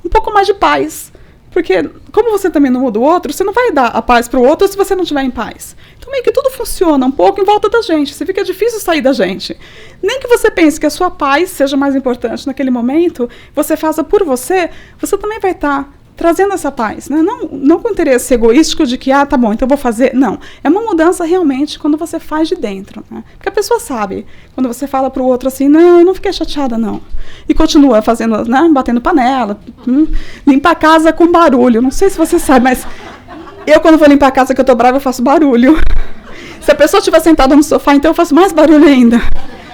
um pouco mais de paz? Porque, como você também não muda o outro, você não vai dar a paz para o outro se você não estiver em paz. Então, meio que tudo funciona um pouco em volta da gente. Você fica difícil sair da gente. Nem que você pense que a sua paz seja mais importante naquele momento, você faça por você, você também vai estar trazendo essa paz. Né? Não com interesse egoístico de que, tá bom, então eu vou fazer. Não. É uma mudança realmente quando você faz de dentro. Né? Porque a pessoa sabe, quando você fala para o outro assim, não, eu não fiquei chateada, não. E continua fazendo, né, batendo panela, limpa a casa com barulho. Não sei se você sabe, mas eu, quando vou limpar a casa que eu tô brava, eu faço barulho. Se a pessoa estiver sentada no sofá, então eu faço mais barulho ainda.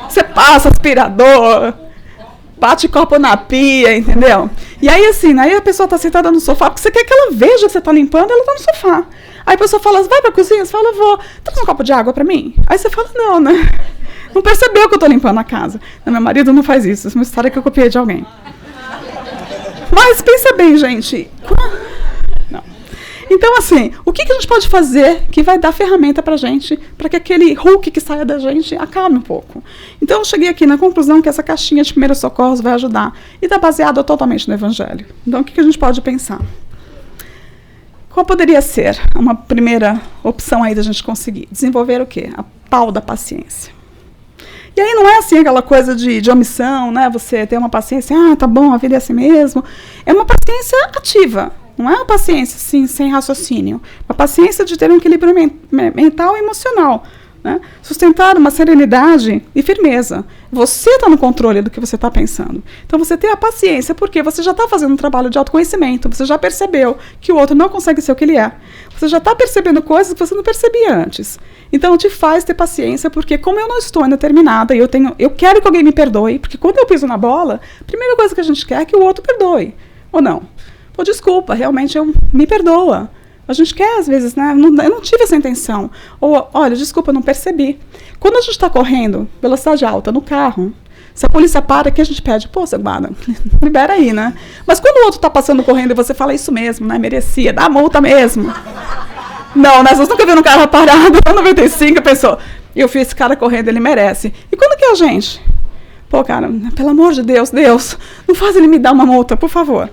Você passa aspirador, bate copo na pia, entendeu? E aí, assim, aí a pessoa tá sentada no sofá, porque você quer que ela veja que você tá limpando, ela tá no sofá. Aí a pessoa fala, vai pra cozinha? Você fala, vou. Traz um copo de água pra mim? Aí você fala, não, né? Não percebeu que eu tô limpando a casa. Não, meu marido não faz isso. Isso é uma história que eu copiei de alguém. Mas pensa bem, gente. Não. Então, assim, o que a gente pode fazer que vai dar ferramenta pra gente, para que aquele Hulk que saia da gente acalme um pouco? Então, eu cheguei aqui na conclusão que essa caixinha de primeiros socorros vai ajudar. E está baseada totalmente no Evangelho. Então, o que a gente pode pensar? Qual poderia ser uma primeira opção aí da gente conseguir? Desenvolver o quê? A tal da paciência. E aí não é assim aquela coisa de omissão, né? Você ter uma paciência, tá bom, a vida é assim mesmo. É uma paciência ativa, não é uma paciência assim, sem raciocínio. Uma paciência de ter um equilíbrio mental e emocional. Né? Sustentar uma serenidade e firmeza. Você está no controle do que você está pensando. Então você tem a paciência, porque você já está fazendo um trabalho de autoconhecimento, você já percebeu que o outro não consegue ser o que ele é. Você já está percebendo coisas que você não percebia antes. Então, te faz ter paciência, porque como eu não estou ainda terminada, eu quero que alguém me perdoe, porque quando eu piso na bola, a primeira coisa que a gente quer é que o outro perdoe, ou não. Pô, desculpa, realmente me perdoa. A gente quer, às vezes, né? Eu não tive essa intenção. Ou, olha, desculpa, eu não percebi. Quando a gente está correndo, velocidade alta, no carro, se a polícia para, que a gente pede, pô, seu guarda, libera aí, né? Mas quando o outro está passando correndo e você fala, isso mesmo, né? Merecia, dá a multa mesmo. Não, né? Vocês nunca viram um cara parado, lá 95, a pessoa, eu fiz esse cara correndo, ele merece. E quando que é a gente? Pô, cara, pelo amor de Deus, não faz ele me dar uma multa, por favor.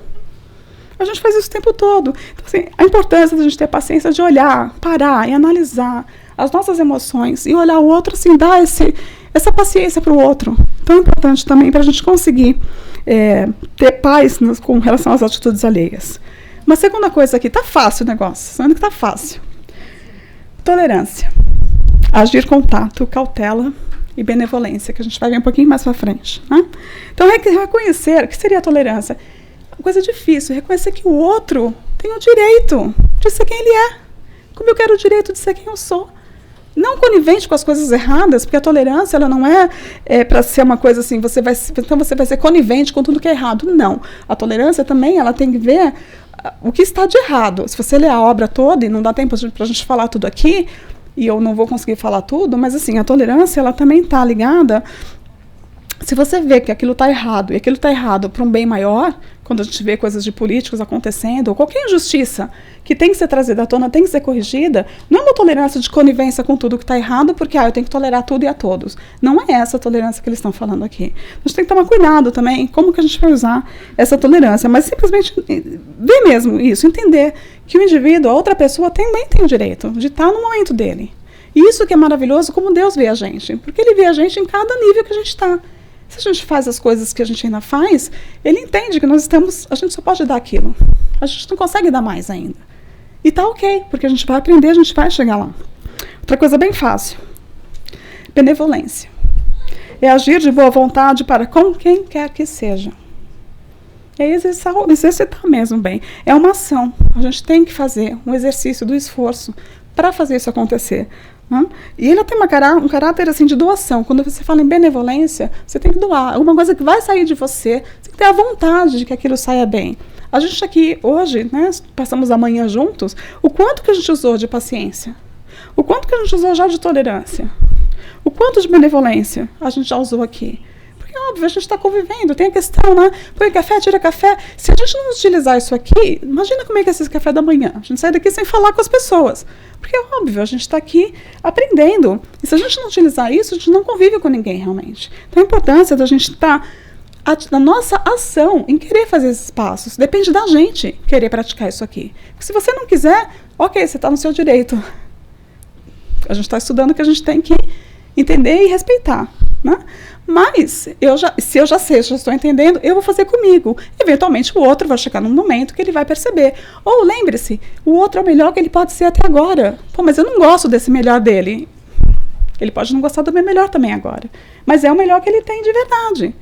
A gente faz isso o tempo todo. Então, assim, a importância da gente ter paciência de olhar, parar e analisar as nossas emoções e olhar o outro, assim, dar essa paciência para o outro. Tão importante também para a gente conseguir ter paz com relação às atitudes alheias. Uma segunda coisa aqui, tá fácil o negócio, sabendo que tá fácil. Tolerância. Agir com tato, cautela e benevolência, que a gente vai ver um pouquinho mais para frente. Né? Então, reconhecer, o que seria a tolerância? Coisa difícil, reconhecer que o outro tem o direito de ser quem ele é, como eu quero o direito de ser quem eu sou. Não conivente com as coisas erradas, porque a tolerância ela não é para ser uma coisa assim, então você vai ser conivente com tudo que é errado. Não. A tolerância também ela tem que ver o que está de errado. Se você ler a obra toda, e não dá tempo para a gente falar tudo aqui, e eu não vou conseguir falar tudo, mas assim, a tolerância ela também está ligada. Se você vê que aquilo está errado, e aquilo está errado para um bem maior, quando a gente vê coisas de políticos acontecendo, ou qualquer injustiça que tem que ser trazida à tona, tem que ser corrigida, não é uma tolerância de conivência com tudo que está errado, porque eu tenho que tolerar tudo e a todos. Não é essa a tolerância que eles estão falando aqui. A gente tem que tomar cuidado também como que a gente vai usar essa tolerância, mas simplesmente ver mesmo isso, entender que o indivíduo, a outra pessoa, também tem o direito de estar no momento dele. E isso que é maravilhoso, como Deus vê a gente, porque Ele vê a gente em cada nível que a gente está. Se a gente faz as coisas que a gente ainda faz, ele entende que a gente só pode dar aquilo. A gente não consegue dar mais ainda. E tá ok, porque a gente vai aprender, a gente vai chegar lá. Outra coisa bem fácil. Benevolência. É agir de boa vontade para com quem quer que seja. É exercitar mesmo bem. É uma ação. A gente tem que fazer um exercício do esforço para fazer isso acontecer. E ele tem um caráter assim, de doação. Quando você fala em benevolência, você tem que doar. Alguma coisa que vai sair de você, você tem que ter a vontade de que aquilo saia bem. A gente aqui hoje, né, passamos a manhã juntos, o quanto que a gente usou de paciência? O quanto que a gente usou já de tolerância? O quanto de benevolência a gente já usou aqui? Porque, óbvio, a gente está convivendo, tem a questão, né? Põe café, tira café. Se a gente não utilizar isso aqui, imagina como é que é esse café da manhã. A gente sai daqui sem falar com as pessoas. Porque é óbvio, a gente está aqui aprendendo. E se a gente não utilizar isso, a gente não convive com ninguém realmente. Então a importância da gente estar na nossa ação em querer fazer esses passos. Depende da gente querer praticar isso aqui. Porque se você não quiser, ok, você está no seu direito. A gente está estudando que a gente tem que entender e respeitar. Né? Mas, se eu já sei, já estou entendendo, eu vou fazer comigo. Eventualmente, o outro vai chegar num momento que ele vai perceber. Ou, lembre-se, o outro é o melhor que ele pode ser até agora. Pô, mas eu não gosto desse melhor dele. Ele pode não gostar do meu melhor também agora. Mas é o melhor que ele tem de verdade.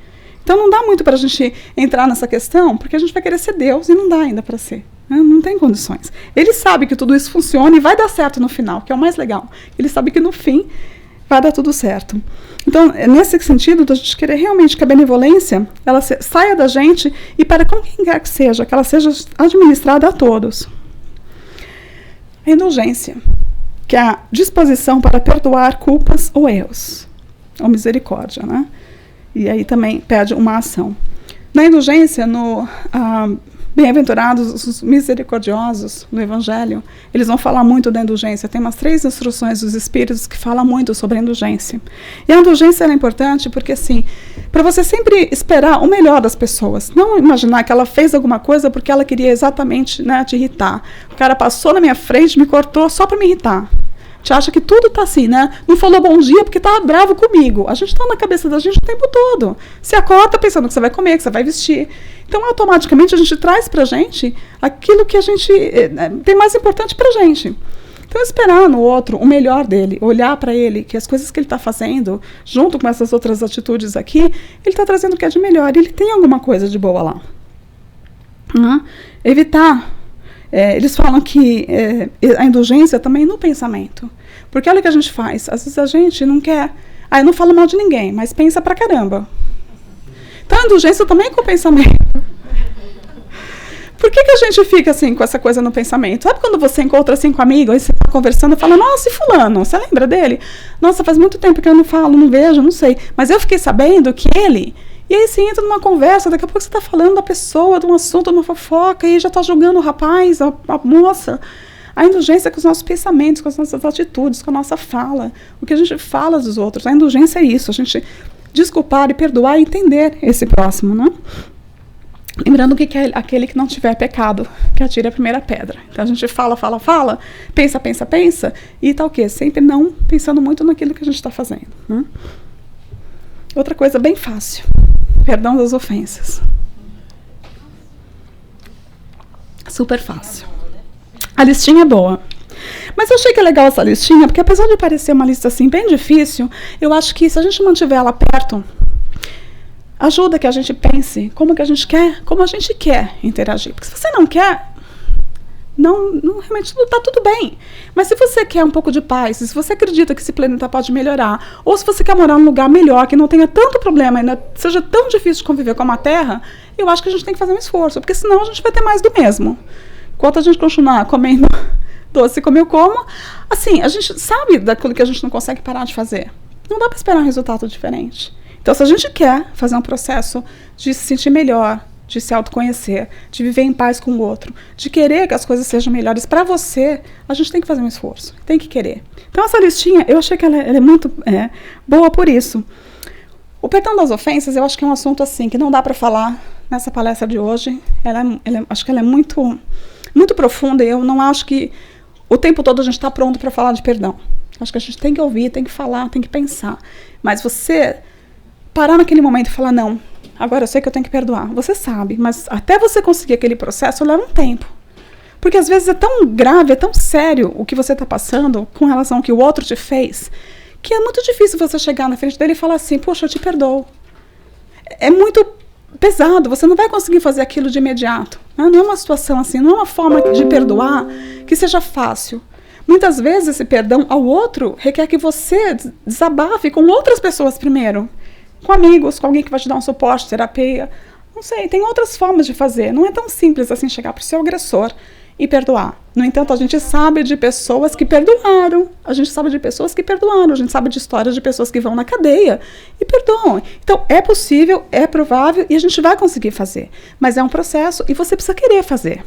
Então, não dá muito para a gente entrar nessa questão, porque a gente vai querer ser Deus e não dá ainda para ser. Não tem condições. Ele sabe que tudo isso funciona e vai dar certo no final, que é o mais legal. Ele sabe que no fim vai dar tudo certo. Então, nesse sentido, a gente querer realmente que a benevolência ela saia da gente e para com quem quer que ela seja administrada a todos. A indulgência, que é a disposição para perdoar culpas ou erros. Ou misericórdia, né? E aí também pede uma ação. Na indulgência, bem-aventurados os misericordiosos no Evangelho, eles vão falar muito da indulgência. Tem umas 3 instruções dos Espíritos que falam muito sobre a indulgência. E a indulgência é importante porque, assim, para você sempre esperar o melhor das pessoas. Não imaginar que ela fez alguma coisa porque ela queria exatamente, né, te irritar. O cara passou na minha frente, me cortou só para me irritar. A gente acha que tudo está assim, né? Não falou bom dia porque estava bravo comigo. A gente está na cabeça da gente o tempo todo. Você acorda pensando que você vai comer, que você vai vestir. Então, automaticamente, a gente traz para a gente aquilo que a gente tem mais importante para a gente. Então, esperar no outro o melhor dele, olhar para ele, que as coisas que ele está fazendo, junto com essas outras atitudes aqui, ele está trazendo o que é de melhor. Ele tem alguma coisa de boa lá. Evitar Eles falam que a indulgência também no pensamento. Porque olha o que a gente faz. Às vezes a gente não quer... eu não falo mal de ninguém, mas pensa pra caramba. Então a indulgência também é com o pensamento. Por que a gente fica assim com essa coisa no pensamento? Sabe quando você encontra assim com um amigo, aí você está conversando e fala, nossa, e fulano, você lembra dele? Nossa, faz muito tempo que eu não falo, não vejo, não sei. Mas eu fiquei sabendo que ele... E aí você entra numa conversa, daqui a pouco você está falando da pessoa, de um assunto, de uma fofoca, e já está julgando o rapaz, a moça. A indulgência é com os nossos pensamentos, com as nossas atitudes, com a nossa fala. O que a gente fala dos outros. A indulgência é isso, a gente desculpar e perdoar e entender esse próximo, né? Lembrando que é aquele que não tiver pecado, que atire a primeira pedra. Então a gente fala, pensa, e tá o quê? Sempre não pensando muito naquilo que a gente está fazendo, né? Outra coisa bem fácil, perdão das ofensas. Super fácil. A listinha é boa. Mas eu achei que é legal essa listinha, porque apesar de parecer uma lista assim bem difícil, eu acho que se a gente mantiver ela perto, ajuda que a gente pense como a gente quer interagir. Porque se você não quer, realmente está tudo bem. Mas se você quer um pouco de paz, se você acredita que esse planeta pode melhorar, ou se você quer morar num lugar melhor, que não tenha tanto problema, ainda seja tão difícil de conviver com a Terra, eu acho que a gente tem que fazer um esforço, porque senão a gente vai ter mais do mesmo. Enquanto a gente continuar comendo doce como eu como, assim, a gente sabe daquilo que a gente não consegue parar de fazer. Não dá para esperar um resultado diferente. Então, se a gente quer fazer um processo de se sentir melhor, de se autoconhecer, de viver em paz com o outro, de querer que as coisas sejam melhores para você, a gente tem que fazer um esforço, tem que querer. Então, essa listinha, eu achei que ela é muito boa por isso. O perdão das ofensas, eu acho que é um assunto assim, que não dá para falar nessa palestra de hoje. Acho que ela é muito, muito profunda e eu não acho que o tempo todo a gente está pronto para falar de perdão. Acho que a gente tem que ouvir, tem que falar, tem que pensar. Mas você parar naquele momento e falar, não, agora eu sei que eu tenho que perdoar. Você sabe, mas até você conseguir aquele processo leva um tempo. Porque às vezes é tão grave, é tão sério o que você está passando com relação ao que o outro te fez, que é muito difícil você chegar na frente dele e falar assim, poxa, eu te perdoo. É muito pesado, você não vai conseguir fazer aquilo de imediato. Né? Não é uma situação assim, não é uma forma de perdoar que seja fácil. Muitas vezes esse perdão ao outro requer que você desabafe com outras pessoas primeiro. Com amigos, com alguém que vai te dar um suporte, terapia. Não sei, tem outras formas de fazer. Não é tão simples assim chegar para o seu agressor e perdoar. No entanto, a gente sabe de pessoas que perdoaram. A gente sabe de pessoas que perdoaram. A gente sabe de histórias de pessoas que vão na cadeia e perdoam. Então, é possível, é provável e a gente vai conseguir fazer. Mas é um processo e você precisa querer fazer.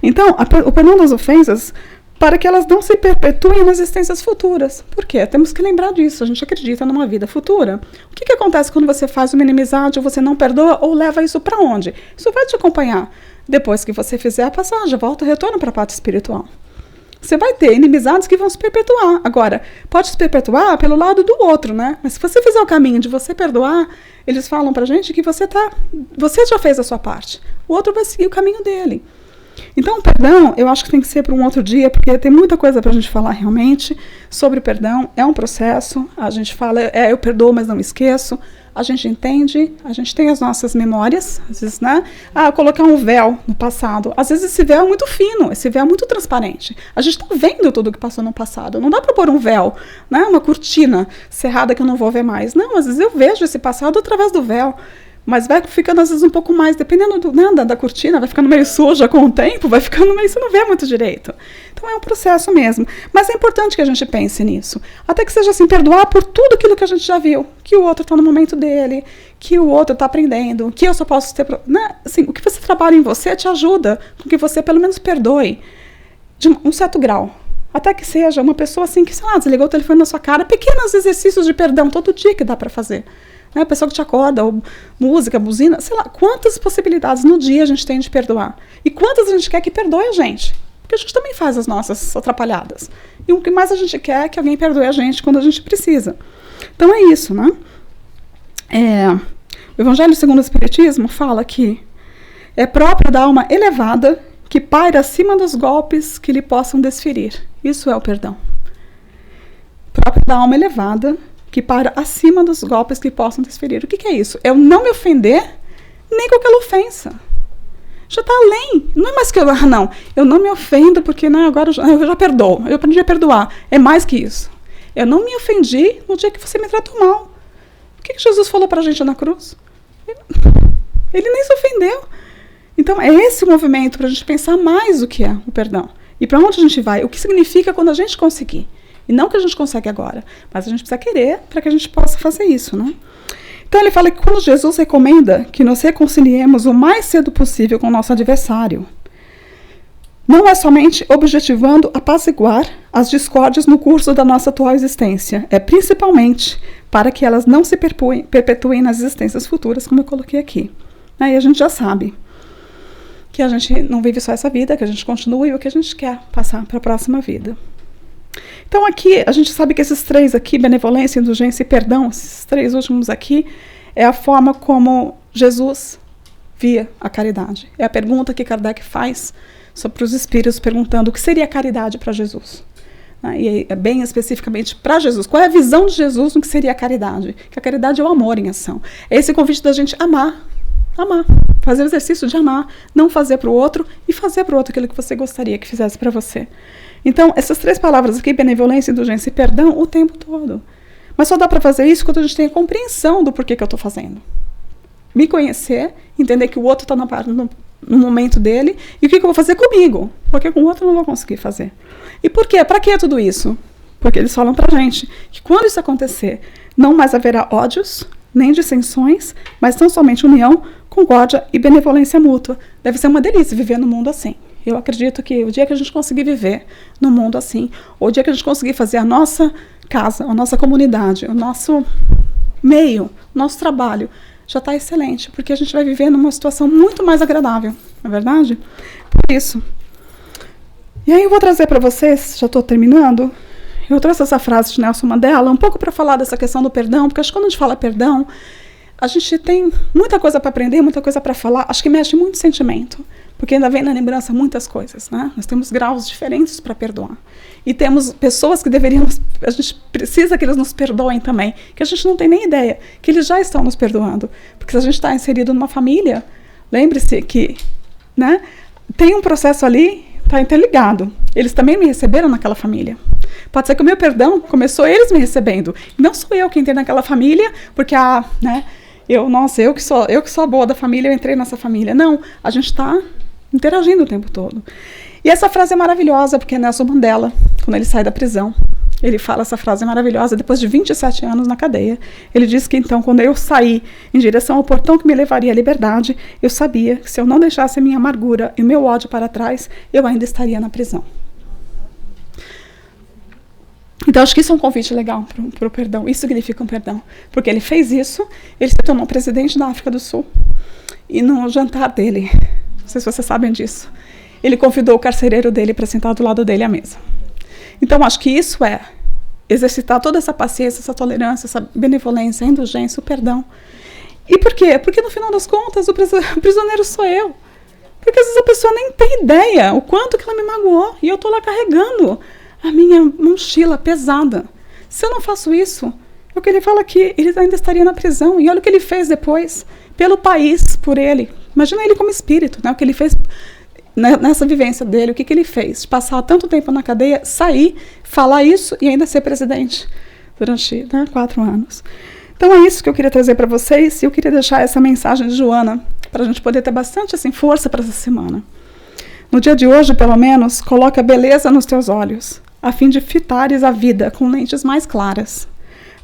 Então, o perdão das ofensas, para que elas não se perpetuem nas existências futuras. Por quê? Temos que lembrar disso. A gente acredita numa vida futura. O que acontece quando você faz uma inimizade ou você não perdoa ou leva isso para onde? Isso vai te acompanhar. Depois que você fizer a passagem, volta e retorna para a parte espiritual. Você vai ter inimizades que vão se perpetuar. Agora, pode se perpetuar pelo lado do outro, né? Mas se você fizer o caminho de você perdoar, eles falam pra gente que você já fez a sua parte. O outro vai seguir o caminho dele. Então, o perdão, eu acho que tem que ser para um outro dia, porque tem muita coisa para a gente falar realmente sobre o perdão. É um processo, a gente fala, eu perdoo, mas não esqueço. A gente entende, a gente tem as nossas memórias, às vezes, né? Colocar um véu no passado. Às vezes esse véu é muito fino, esse véu é muito transparente. A gente está vendo tudo que passou no passado. Não dá para pôr um véu, né? Uma cortina cerrada que eu não vou ver mais. Não, às vezes eu vejo esse passado através do véu. Mas vai ficando, às vezes, um pouco mais, dependendo da cortina, vai ficando meio suja com o tempo, vai ficando meio, você não vê muito direito. Então, é um processo mesmo. Mas é importante que a gente pense nisso. Até que seja assim, perdoar por tudo aquilo que a gente já viu. Que o outro está no momento dele, que o outro está aprendendo, que eu só posso ter... Né? Assim, o que você trabalha em você te ajuda com que você, pelo menos, perdoe de um certo grau. Até que seja uma pessoa assim que, sei lá, desligou o telefone na sua cara. Pequenos exercícios de perdão todo dia que dá para fazer. A pessoa que te acorda, ou música, buzina, sei lá, quantas possibilidades no dia a gente tem de perdoar. E quantas a gente quer que perdoe a gente. Porque a gente também faz as nossas atrapalhadas. E o que mais a gente quer é que alguém perdoe a gente quando a gente precisa. Então é isso, né? O Evangelho segundo o Espiritismo fala que é próprio da alma elevada que paira acima dos golpes que lhe possam desferir. Isso é o perdão. Próprio da alma elevada que para acima dos golpes que possam desferir. O que é isso? Eu não me ofender nem com aquela ofensa. Já está além. Não é mais que eu não me ofendo porque agora eu já perdoo. Eu aprendi a perdoar. É mais que isso. Eu não me ofendi no dia que você me tratou mal. O que Jesus falou para a gente na cruz? Ele nem se ofendeu. Então, é esse o movimento para a gente pensar mais o que é o perdão. E para onde a gente vai? O que significa quando a gente conseguir. E não que a gente consegue agora. Mas a gente precisa querer para que a gente possa fazer isso, né? Então, ele fala que quando Jesus recomenda que nos reconciliemos o mais cedo possível com o nosso adversário, não é somente objetivando apaziguar as discórdias no curso da nossa atual existência, é principalmente para que elas não se perpetuem nas existências futuras, como eu coloquei aqui. Aí a gente já sabe que a gente não vive só essa vida, que a gente continua e o que a gente quer passar para a próxima vida. Então aqui, a gente sabe que esses três aqui, benevolência, indulgência e perdão, esses três últimos aqui, é a forma como Jesus via a caridade. É a pergunta que Kardec faz sobre os espíritos, perguntando o que seria a caridade para Jesus. E é bem especificamente para Jesus. Qual é a visão de Jesus no que seria a caridade? Que a caridade é o amor em ação. É esse convite da gente amar. Amar. Fazer o exercício de amar. Não fazer para o outro e fazer para o outro aquilo que você gostaria que fizesse para você. Então, essas três palavras aqui, benevolência, indulgência e perdão, o tempo todo. Mas só dá para fazer isso quando a gente tem a compreensão do porquê que eu estou fazendo. Me conhecer, entender que o outro está no momento dele, e o que eu vou fazer comigo, porque com o outro eu não vou conseguir fazer. E por quê? Para que tudo isso? Porque eles falam pra gente que quando isso acontecer, não mais haverá ódios, nem dissensões, mas tão somente união, concórdia e benevolência mútua. Deve ser uma delícia viver no mundo assim. Eu acredito que o dia que a gente conseguir viver no mundo assim, ou o dia que a gente conseguir fazer a nossa casa, a nossa comunidade, o nosso meio, o nosso trabalho, já está excelente, porque a gente vai viver numa situação muito mais agradável, não é verdade? Por isso. E aí eu vou trazer para vocês, já estou terminando, eu trouxe essa frase de Nelson Mandela, um pouco para falar dessa questão do perdão, porque acho que quando a gente fala perdão, a gente tem muita coisa para aprender, muita coisa para falar, acho que mexe muito sentimento, porque ainda vem na lembrança muitas coisas, né? Nós temos graus diferentes para perdoar. E temos pessoas que a gente precisa que eles nos perdoem também, que a gente não tem nem ideia, que eles já estão nos perdoando. Porque se a gente está inserido numa família, lembre-se que, né, tem um processo ali, está interligado. Eles também me receberam naquela família. Pode ser que o meu perdão começou eles me recebendo. Não sou eu que entrei naquela família, porque eu que sou a boa da família, eu entrei nessa família. Não, a gente está interagindo o tempo todo. E essa frase é maravilhosa, porque é Nelson Mandela, quando ele sai da prisão, ele fala essa frase maravilhosa, depois de 27 anos na cadeia. Ele diz que então, quando eu saí em direção ao portão que me levaria à liberdade, eu sabia que se eu não deixasse a minha amargura e o meu ódio para trás, eu ainda estaria na prisão. Então, acho que isso é um convite legal para o perdão. Isso significa um perdão. Porque ele fez isso, ele se tornou presidente da África do Sul. E no jantar dele, não sei se vocês sabem disso, ele convidou o carcereiro dele para sentar do lado dele à mesa. Então, acho que isso é exercitar toda essa paciência, essa tolerância, essa benevolência, a indulgência, o perdão. E por quê? Porque, no final das contas, o prisioneiro sou eu. Porque, às vezes, a pessoa nem tem ideia o quanto que ela me magoou. E eu estou lá carregando a minha mochila pesada. Se eu não faço isso, é o que ele fala aqui, ele ainda estaria na prisão. E olha o que ele fez depois, pelo país, por ele. Imagina ele como espírito, né? O que ele fez nessa vivência dele, o que ele fez? Passar tanto tempo na cadeia, sair, falar isso e ainda ser presidente durante 4 anos. Então é isso que eu queria trazer para vocês, e eu queria deixar essa mensagem de Joana, para a gente poder ter bastante assim, força para essa semana. No dia de hoje, pelo menos, coloca beleza nos teus olhos, a fim de fitares a vida com lentes mais claras.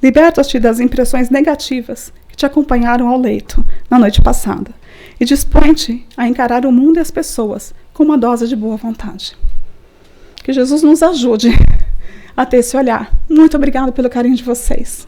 Liberta-te das impressões negativas que te acompanharam ao leito na noite passada, e dispõe-te a encarar o mundo e as pessoas com uma dose de boa vontade. Que Jesus nos ajude a ter esse olhar. Muito obrigada pelo carinho de vocês.